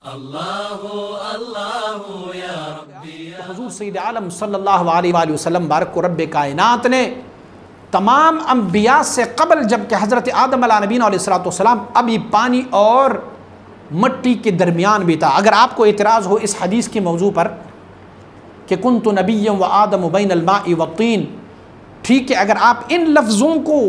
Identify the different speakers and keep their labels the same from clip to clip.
Speaker 1: اللہ اللہ یا ربی
Speaker 2: حضور سید عالم صلی اللہ علیہ وآلہ وسلم بارک کو رب کائنات نے تمام انبیاء سے قبل، جب کہ حضرت آدم علیہ نبینا علیہ السلام ابھی پانی اور مٹی کے درمیان بھی تھا۔ اگر آپ کو اعتراض ہو اس حدیث کے موضوع پر کہ کنت نبیا و آدم بین الماء والطین، ٹھیک ہے، اگر آپ ان لفظوں کو،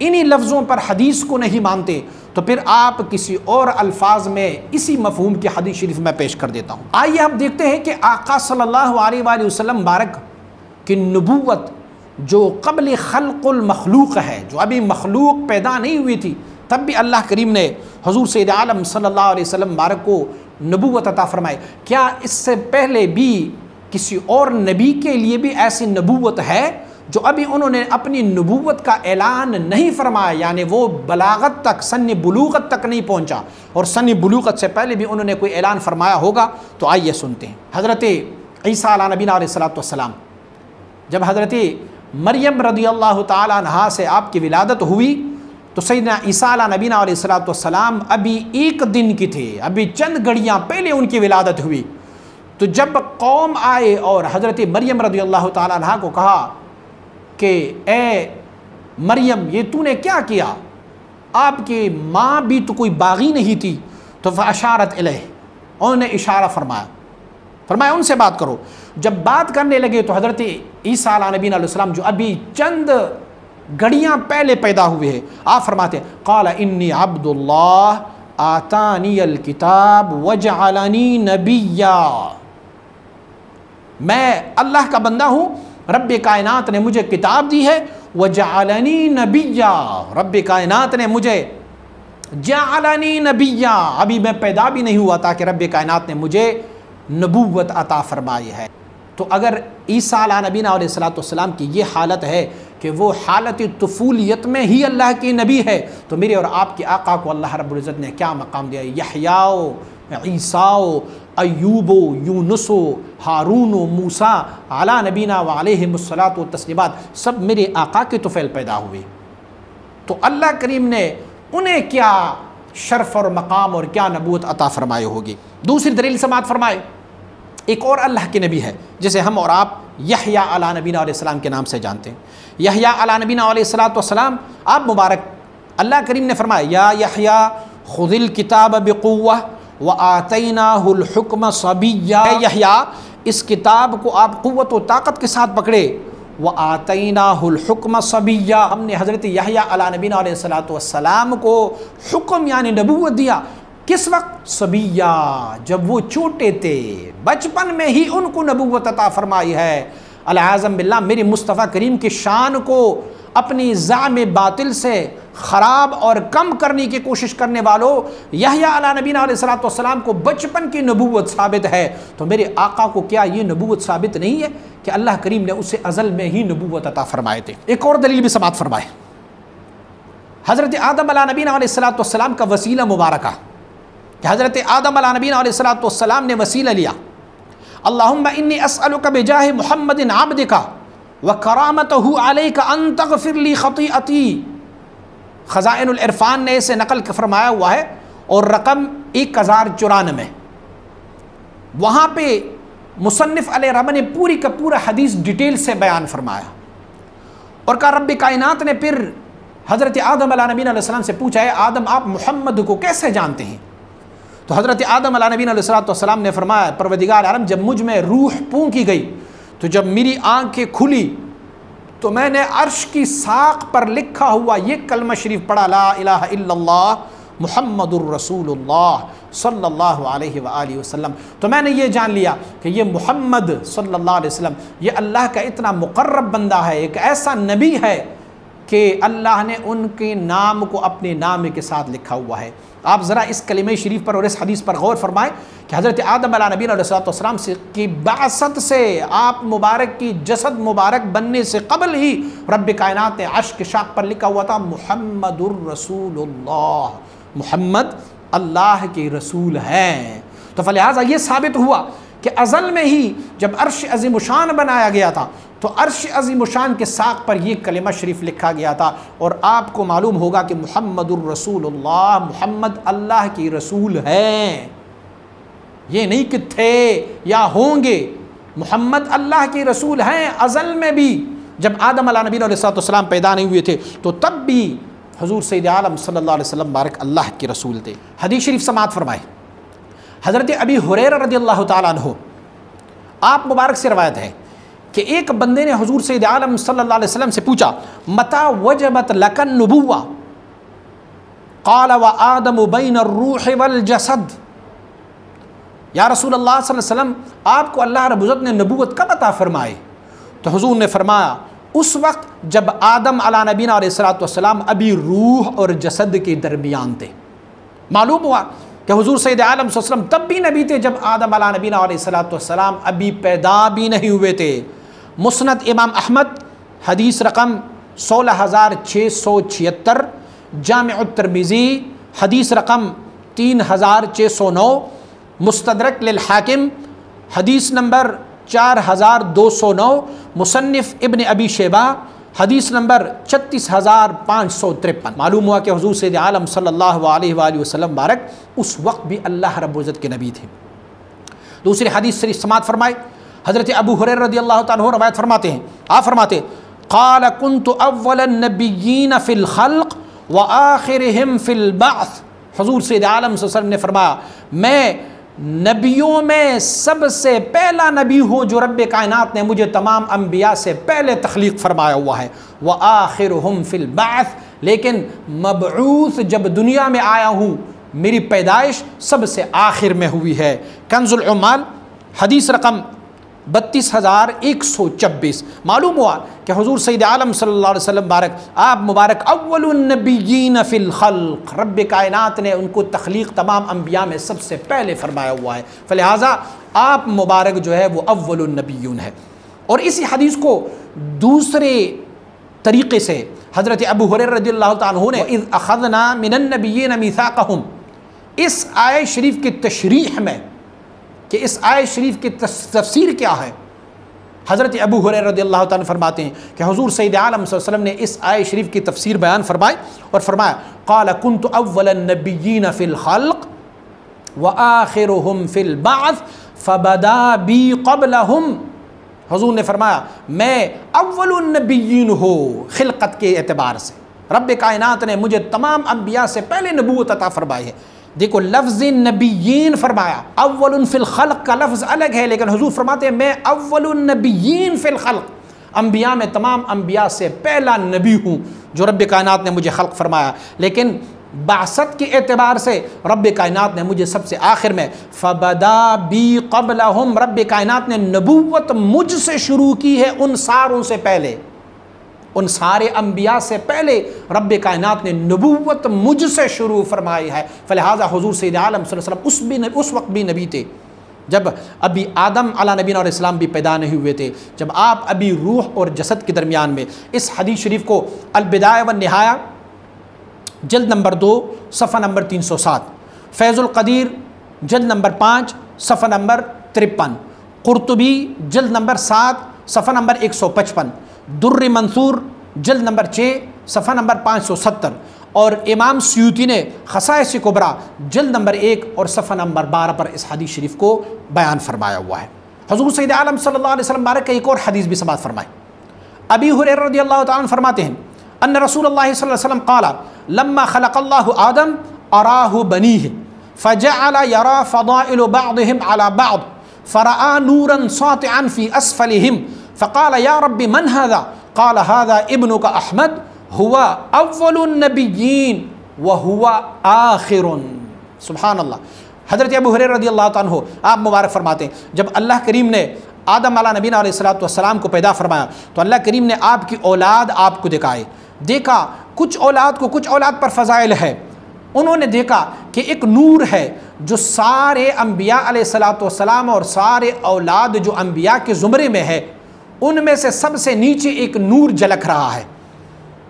Speaker 2: انہی لفظوں پر حدیث کو نہیں مانتے تو پھر آپ کسی اور الفاظ میں اسی مفہوم کی حدیث شریف میں پیش کر دیتا ہوں۔ آئیے ہم دیکھتے ہیں کہ آقا صلی اللہ علیہ وآلہ وسلم بارک کی نبوت جو قبل خلق المخلوق ہے، جو ابھی مخلوق پیدا نہیں ہوئی تھی، تب بھی اللہ کریم نے حضور سید عالم صلی اللہ علیہ وسلم بارک کو نبوت عطا فرمائے۔ کیا اس سے پہلے بھی کسی اور نبی کے لیے بھی ایسی نبوت ہے جو ابھی انہوں نے اپنی نبوت کا اعلان نہیں فرمایا، یعنی وہ بلاغت تک، سن بلوغت تک نہیں پہنچا، اور سن بلوغت سے پہلے بھی انہوں نے کوئی اعلان فرمایا ہوگا؟ تو آئیے سنتے ہیں۔ حضرت عیسیٰ علیہ نبینا علیہ السلام، جب حضرت مریم رضی اللہ تعالیٰ عنہا سے آپ کی ولادت ہوئی تو سیدنا عیسیٰ علیہ نبینا علیہ السلام ابھی ایک دن کی تھے، ابھی چند گھڑیاں پہلے ان کی ولادت ہوئی۔ تو جب قوم آئے اور حضرت مریم رضی اللہ تعالیٰ عنہا کو کہا کہ اے مریم، یہ تو نے کیا کیا؟ آپ کی ماں بھی تو کوئی باغی نہیں تھی، تو فاشارت الیہ، انہوں نے اشارہ فرمایا ان سے بات کرو۔ جب بات کرنے لگے تو حضرت عیسیٰ علیہ نبینا علیہ السلام جو ابھی چند گھڑیاں پہلے پیدا ہوئے ہیں، آپ فرماتے ہیں قال انی عبد اللہ آتانی الکتاب وجعلنی نبیا، میں اللہ کا بندہ ہوں، رب کائنات نے مجھے کتاب دی ہے، وجعلنی نبیا، رب کائنات نے مجھے جعلنی نبیا، ابھی میں پیدا بھی نہیں ہوا تھا کہ رب کائنات نے مجھے نبوت عطا فرمائی ہے۔ تو اگر عیسیٰ علیہ نبینا علیہ السلام کی یہ حالت ہے کہ وہ حالت طفولیت میں ہی اللہ کی نبی ہے، تو میرے اور آپ کے آقا کو اللہ رب العزت نے کیا مقام دیا؟ یحییٰ، عیسیٰ، ایوب، یونس، ہارون، موسیٰ علیٰ نبینا وعلیہم الصلاۃ والتسلیمات، سب میرے آقا کے طفیل پیدا ہوئے۔ تو اللہ کریم نے انہیں کیا شرف اور مقام اور کیا نبوت عطا فرمائے ہوگی؟ دوسری دلیل سماعت فرمائے، ایک اور اللہ کے نبی ہے جسے ہم اور آپ یحییٰ علیہ نبینا علیہ السلام کے نام سے جانتے ہیں۔ یحییٰ علیہ نبینا علیہ السلام آپ مبارک، اللہ کریم نے فرمایا یا یحییٰ خذ الکتاب بقوہ وآتیناہ الحکم صبیا، اے یحییٰ اس کتاب کو آپ قوت و طاقت کے ساتھ پکڑے، وآتیناہ الحکم صبیا، ہم نے حضرت یحییٰ علیہ نبینا علیہ السلام کو حکم یعنی نبوت دیا۔ کس وقت؟ صبیہ، جب وہ چھوٹے تھے، بچپن میں ہی ان کو نبوت عطا فرمائی ہے۔ العظم باللہ، میرے مصطفیٰ کریم کی شان کو اپنی زعم باطل سے خراب اور کم کرنے کی کوشش کرنے والوں، یحییٰ علیہ نبینا علیہ السلام کو بچپن کی نبوت ثابت ہے، تو میرے آقا کو کیا یہ نبوت ثابت نہیں ہے کہ اللہ کریم نے اسے ازل میں ہی نبوت عطا فرمائے تھے؟ ایک اور دلیل بھی سماعت فرمائے، حضرت آدم علیہ نبینا علیہ السلام کا وسیلہ مبارکہ، کہ حضرت آدم علیہ نبینا علیہ السلام نے وسیلہ لیا، اللہم انی اسألک بجاہ محمد عبدک وکرامتہ علیک ان تغفر لی خطیئتی، خزائن العرفان نے اسے نقل فرمایا ہوا ہے، اور رقم 1094، وہاں پہ مصنف علیہ رحمہ نے پوری کا پورا حدیث ڈیٹیل سے بیان فرمایا، اور کہا رب کائنات نے پھر حضرت آدم علیہ نبینا علیہ السلام سے پوچھا ہے آدم آپ محمد کو کیسے جانتے ہیں؟ تو حضرت آدم علیہ نبینا علیہ السلام نے فرمایا پروردگار عالم، جب مجھ میں روح پھونکی گئی تو جب میری آنکھیں کھلی تو میں نے عرش کی ساق پر لکھا ہوا یہ کلمہ شریف پڑھا، لا الہ الا اللہ محمد الرسول اللہ صلی اللہ علیہ وآلہ وسلم، تو میں نے یہ جان لیا کہ یہ محمد صلی اللہ علیہ وسلم یہ اللہ کا اتنا مقرب بندہ ہے، ایک ایسا نبی ہے کہ اللہ نے ان کے نام کو اپنے نام کے ساتھ لکھا ہوا ہے۔ آپ ذرا اس کلمہ شریف پر اور اس حدیث پر غور فرمائیں کہ حضرت آدم علیہ نبینا علیہ السلام کی بعثت سے، آپ مبارک کی جسد مبارک بننے سے قبل ہی رب کائنات نے عرش کے شاق پر لکھا ہوا تھا محمد الرسول اللہ، محمد اللہ کے رسول ہیں۔ تو فلہذا یہ ثابت ہوا کہ ازل میں ہی جب عرش عظیم الشان بنایا گیا تھا تو عرش عظیم الشان کے ساق پر یہ کلمہ شریف لکھا گیا تھا، اور آپ کو معلوم ہوگا کہ محمد الرسول اللہ، محمد اللہ کی رسول ہیں۔ یہ نہیں کہ تھے یا ہوں گے، محمد اللہ کے رسول ہیں ازل میں بھی، جب آدم علیہ نبی علیہ السلام پیدا نہیں ہوئے تھے تو تب بھی حضور سید عالم صلی اللہ علیہ وسلم بارک اللہ کے رسول تھے۔ حدیث شریف سماعت فرمائے، حضرت ابی ہریرہ رضی اللہ تعالیٰ عنہ آپ مبارک سے روایت ہے کہ ایک بندے نے حضور سید عالم صلی اللہ علیہ وسلم سے پوچھا متا وجبت لک النبوہ قال وآدم بین الروح والجسد، یا رسول اللہ صلی اللہ علیہ وسلم آپ کو اللہ رب العزت نے نبوت کب عطا فرمائے؟ تو حضور نے فرمایا اس وقت جب آدم علیہ نبینا علیہ السلام ابھی روح اور جسد کے درمیان تھے۔ معلوم ہوا کہ حضور سید عالم صلی اللہ علیہ وسلم تب بھی نبی تھے جب آدم علیہ نبینا علیہ السلام ابھی پیدا بھی نہیں ہوئے تھے۔ مسند امام احمد حدیث رقم 16676، جامع الترمذی حدیث رقم 3609، مستدرک للحاکم حدیث نمبر 4209، مصنف ابن ابی شیبہ حدیث نمبر 36553۔ معلوم ہوا کہ حضور سید عالم صلی اللہ علیہ وآلہ وسلم بارک اس وقت بھی اللہ رب العزت کے نبی تھے۔ دوسری حدیث شریف سماعت فرمائے، حضرت ابو ہریرہ رضی اللہ تعالیٰ عنہ روایت فرماتے ہیں، آپ فرماتے قال كنت اول النبیین فی الخلق وآخرہم فی البعث، حضور سید عالم صلی اللہ علیہ وسلم نے فرمایا میں نبیوں میں سب سے پہلا نبی ہوں جو رب کائنات نے مجھے تمام انبیاء سے پہلے تخلیق فرمایا ہوا ہے، وآخرہم فی البعث، لیکن مبعوث جب دنیا میں آیا ہوں میری پیدائش سب سے آخر میں ہوئی ہے۔ کنز العمال حدیث رقم 32126۔ معلوم ہوا کہ حضور سید عالم صلی اللہ علیہ وسلم بارک آپ مبارک اول النبیین فی الخلق، رب کائنات نے ان کو تخلیق تمام انبیاء میں سب سے پہلے فرمایا ہوا ہے، فلہٰذا آپ مبارک جو ہے وہ اول النبیون ہے۔ اور اسی حدیث کو دوسرے طریقے سے حضرت ابو ہریرہ رضی اللہ تعالیٰ عنہ نے اذ اخذنا من النبیین میثاقہم، اس آیت شریف کی تشریح میں کہ اس آیت شریف کی تفسیر کیا ہے، حضرت ابو ہریرہ رضی اللہ تعالیٰ فرماتے ہیں کہ حضور سید عالم صلی اللہ علیہ وسلم نے اس آیت شریف کی تفسیر بیان فرمائی اور فرمایا قال كنت اول النبیین فی الخلق وآخرہم فی البعث فبدا بی قبلہم، حضور نے فرمایا میں اول النبیین ہوں خلقت کے اعتبار سے، رب کائنات نے مجھے تمام انبیاء سے پہلے نبوت عطا فرمائی ہے۔ دیکھو لفظ نبیین فرمایا، اول فی الخلق کا لفظ الگ ہے، لیکن حضور فرماتے ہیں میں اول النبیین فی الخلق، انبیاء میں تمام انبیاء سے پہلا نبی ہوں جو رب کائنات نے مجھے خلق فرمایا، لیکن بعثت کے اعتبار سے رب کائنات نے مجھے سب سے آخر میں فبدا بی قبلہم، رب کائنات نے نبوت مجھ سے شروع کی ہے ان ساروں سے پہلے، ان سارے انبیاء سے پہلے رب کائنات نے نبوت مجھ سے شروع فرمائی ہے، فلہٰذا حضور سید عالم صلی اللہ علیہ وسلم اس وقت بھی نبی تھے جب ابھی آدم علیہ نبینا علیہ السلام بھی پیدا نہیں ہوئے تھے، جب آپ ابھی روح اور جسد کے درمیان میں۔ اس حدیث شریف کو البدایہ والنہایہ جلد نمبر 2 صفحہ نمبر 307، فیض القدیر جلد نمبر 5 صفحہ نمبر 53، قرطبی جلد نمبر 7 صفحہ نمبر 155، در منصور جلد نمبر 6 صفحہ نمبر 570، اور امام سیوطی نے خصائص کبریٰ جلد نمبر 1 اور صفحہ نمبر 12 پر اس حدیث شریف کو بیان فرمایا ہوا ہے۔ حضور سید عالم صلی اللہ علیہ وسلم بارک کا ایک اور حدیث بھی سماعت فرمائے، ابی ہریرہ رضی اللہ تعالیٰ عنہ فرماتے ہیں ان رسول اللہ صلی اللہ علیہ وسلم قال لما خلق اللہ آدم اراہ بنیہ فجعل یرا فضائل بعضهم على بعض فرآ نورا ساطعا في اسفلهم فقال یا رب من هذا قال هذا ابنك احمد هو اول النبیین وهو آخر۔ سبحان اللہ۔ حضرت ابو ہریرہ رضی اللہ عنہ آپ مبارک فرماتے ہیں جب اللہ کریم نے آدم علیہ نبینا علیہ السلام کو پیدا فرمایا تو اللہ کریم نے آپ کی اولاد آپ کو دکھائے، دیکھا کچھ اولاد پر فضائل ہے، انہوں نے دیکھا کہ ایک نور ہے جو سارے انبیاء علیہ السلام اور سارے اولاد جو انبیاء کے زمرے میں ہے ان میں سے سب سے نیچے ایک نور جھلک رہا ہے۔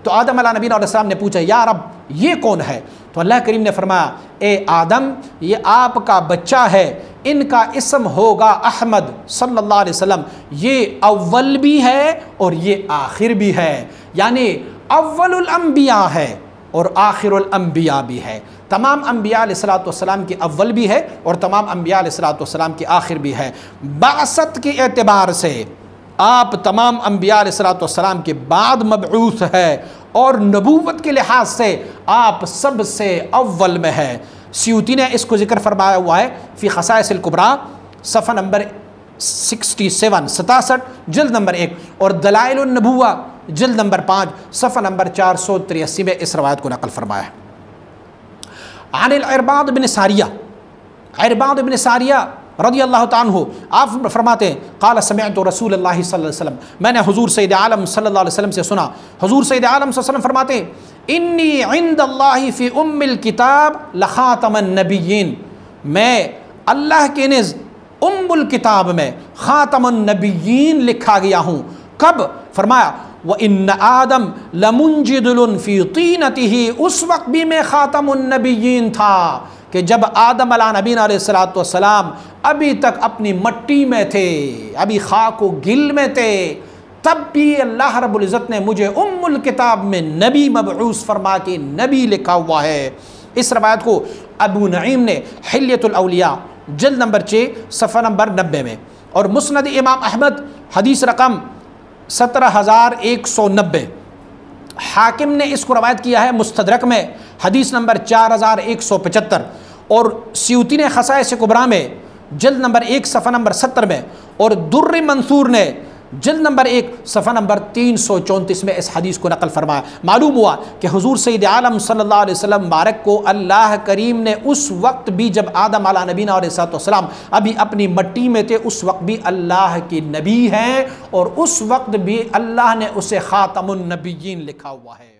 Speaker 2: تو آدم علیہ نبینا علیہ السلام نے پوچھا یا رب یہ کون ہے؟ تو اللہ کریم نے فرمایا اے آدم یہ آپ کا بچہ ہے، ان کا اسم ہوگا احمد صلی اللہ علیہ وسلم، یہ اول بھی ہے اور یہ آخر بھی ہے، یعنی اول الانبیاء ہے اور آخر الانبیاء بھی ہے۔ تمام انبیاء علیہ السلام کے اول بھی ہے اور تمام انبیاء علیہ السلام کے آخر بھی ہے۔ بعثت کے اعتبار سے آپ تمام انبیاء علیہ السلام کے بعد مبعوث ہے اور نبوت کے لحاظ سے آپ سب سے اول میں ہے۔ سیوطی نے اس کو ذکر فرمایا ہوا ہے فی خصائص الکبریٰ صفحہ نمبر 67 جلد نمبر 1، اور دلائل النبوہ جلد نمبر 5 صفحہ نمبر 483 میں اس روایت کو نقل فرمایا ہے۔ عن العرباض بن ساریہ، عرباض بن ساریہ رضی اللہ تعالیٰ عنہ آپ فرماتے ہیں قال سمعت رسول اللہ صلی اللہ علیہ وسلم، میں نے حضور سید عالم صلی اللہ علیہ وسلم سے سنا، حضور سید عالم صلی اللہ علیہ وسلم فرماتے ہیں انی عند اللہ فی ام الکتاب لخاتم النبیین، میں اللہ کے نزد ام الکتاب میں خاتم النبیین لکھا گیا ہوں۔ کب؟ فرمایا وَإِنَّ آدم لَمُنْجِدُلٌ فِي طِينَتِهِ، اس وقت بھی میں خاتم النبیین تھا کہ جب آدم علیہ نبینا علیہ السلام ابھی تک اپنی مٹی میں تھے، ابھی خاک و گل میں تھے، تب بھی اللہ رب العزت نے مجھے ام الکتاب میں نبی مبعوث فرما کے نبی لکھا ہوا ہے۔ اس روایت کو ابو نعیم نے حلیۃ الاولیاء جلد نمبر 6 صفحہ نمبر 90 میں، اور مسند امام احمد حدیث رقم 17190، حاکم نے اس کو روایت کیا ہے مستدرک میں حدیث نمبر 4175، اور سیوطی نے خصائص کبریٰ میں جلد نمبر 1 صفحہ نمبر 70 میں، اور در منصور نے جلد نمبر 1 صفحہ نمبر 334 میں اس حدیث کو نقل فرمایا۔ معلوم ہوا کہ حضور سید عالم صلی اللہ علیہ وسلم مبارک کو اللہ کریم نے اس وقت بھی جب آدم علیہ نبینا علیہ السلام ابھی اپنی مٹی میں تھے، اس وقت بھی اللہ کے نبی ہیں، اور اس وقت بھی اللہ نے اسے خاتم النبیین لکھا ہوا ہے۔